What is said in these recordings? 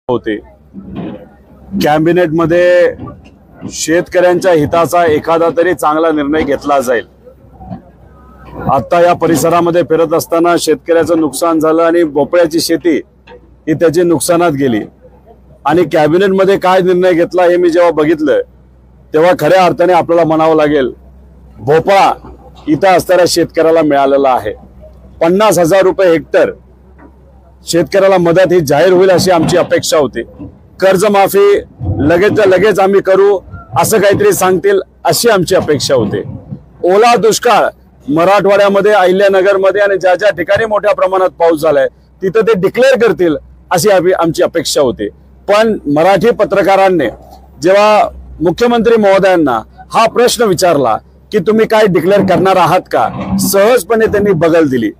होते। कॅबिनेटमध्ये शेतकऱ्यांच्या हिताचा एखादा तरी चांगला निर्णय घेतला जाईल। आता या परिसरामध्ये फिरत असताना शेतकऱ्याचं नुकसान झालं आणि भोपळ्याची शेती ही त्याची नुकसानात गेली आणि कॅबिनेटमध्ये काय निर्णय घेतला हे मी जेव्हा बघितलं तेव्हा खऱ्या अर्थाने आपल्याला म्हणावं लागेल, भोपळा इथं असणाऱ्या शेतकऱ्याला मिळालेला आहे। 50,000 रुपये हेक्टर शेतकऱ्याला मदत ही जाहीर होईल अशी आमची अपेक्षा होती। कर्जमाफी लगेचच्या लगेच आम्ही करू असं काहीतरी सांगतील अशी आमची अपेक्षा होती। ओला दुष्काळ मराठवाड्यामध्ये, अहिल्यानगरमध्ये आणि ज्या ज्या ठिकाणी मोठ्या प्रमाणात पाऊस झालाय तिथं ते डिक्लेअर करतील अशी आमची अपेक्षा होती। पण मराठी पत्रकारांनी जेव्हा मुख्यमंत्री महोदयांना हा प्रश्न विचारला की तुम्ही काय डिक्लेअर करणार आहात का, सहजपणे त्यांनी बगल दिली।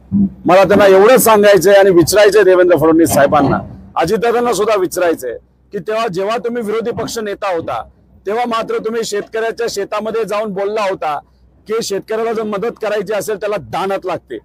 मला त्यांना एवढं सांगायचंय आणि विचारायचंय देवेंद्र फडणवीस साहेबांना, अजितदादांना सुद्धा विचारायचंय की जेव्हा तुम्ही विरोधी पक्ष नेता होता तेव्हा मात्र तुम्ही शेतकऱ्याच्या शेतामध्ये जाऊन बोलला होता की शेतकऱ्याला जर मदत करायची असेल त्याला दानत लागते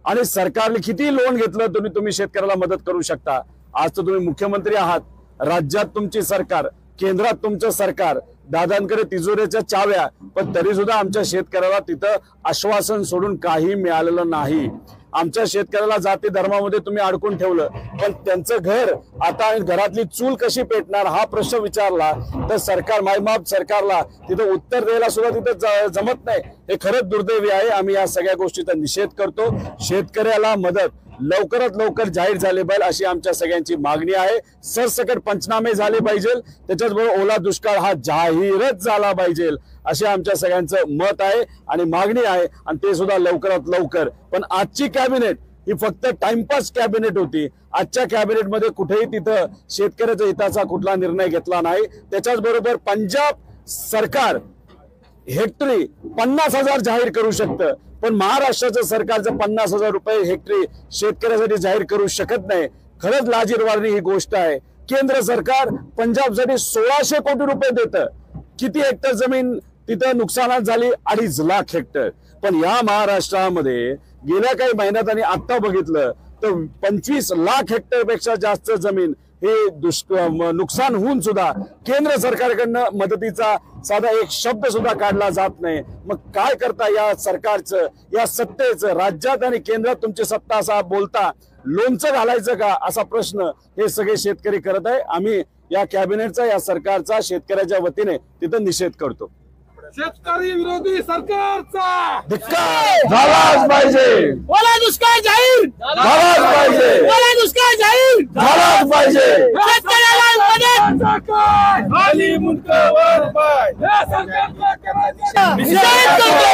आणि सरकारने किती लोन घेतलं तुम्ही शेतकऱ्याला मदत करू शकता। आज तर तुम्ही मुख्यमंत्री आहात, राज्यात तुमची सरकार, केंद्रात तुमचं सरकार, दादांकडे तिजोरीच्या चाव्या, पण तरी सुद्धा आमच्या शेतकऱ्याला तिथं आश्वासन सोडून काही मिळालेलं नाही। आमच्या शेतकऱ्याला जाती धर्मामध्ये तुम्ही अडकून ठेवलं, पण त्यांचं घर आता घरातली चूल कशी पेटणार हा प्रश्न विचारला तर सरकार मायबाप सरकारला तिथं उत्तर द्यायला सुद्धा तिथं जमत नाही। हे खरंच दुर्दैवी आहे। आम्ही या सगळ्या गोष्टीचा निषेध करतो। शेतकऱ्याला मदत लवकरात लवकर जाहीर झाली पाहिजे अशी आमच्या सगळ्यांची मागणी आहे। सरसकट पंचनामे झाले पाहिजे, त्याच्याचबरोबर ओला दुष्काळ हा जाहीरच झाला पाहिजे असे आमच्या सगळ्यांचं मत आहे आणि मागणी आहे आणि ते सुद्धा लवकरात लवकर। पण आजची कॅबिनेट ही फक्त टाइमपास कॅबिनेट होती। आजच्या कॅबिनेटमध्ये कुठेही तिथं शेतकऱ्याच्या हिताचा कुठला निर्णय घेतला नाही। त्याच्याचबरोबर पंजाब सरकार हेक्टरी 50,000 जाहीर करू शकतं, पण महाराष्ट्राचं सरकारचं 50,000 रुपये हेक्टरी शेतकऱ्यासाठी जाहीर करू शकत नाही। खरंच लाजिरवाणी ही गोष्ट आहे। केंद्र सरकार पंजाबसाठी 1600 कोटी रुपये देतं। किती हेक्टर जमीन तिथं नुकसानात झाली? 2.5 लाख हेक्टर। पण या महाराष्ट्रामध्ये गेल्या काही महिन्यात आणि आता बघितलं तर 25 लाख हेक्टर पेक्षा जास्त जमीन हे नुकसान होऊन सुद्धा केंद्र सरकारकडनं मदतीचा साधा एक शब्द सुद्धा काढला जात नाही। मग काय करता या सरकारचं, या सत्तेचं? राज्यात आणि केंद्रात तुमची सत्ता असा बोलता लोणचं घालायचं का असा प्रश्न हे सगळे शेतकरी करत आहे। आम्ही या कॅबिनेटचा, या सरकारचा शेतकऱ्याच्या वतीने तिथं निषेध करतो। शेतकरी विरोधी सरकारचा धिक्कार झालाच पाहिजे। ओला दुष्काळ जाहीर झालाच पाहिजे। ओला दुष्काळ जाहीर झालाच पाहिजे। शेतकऱ्याला मदत खाली मुंडकावर पाय या सरकारला करायचं निषेध करतो।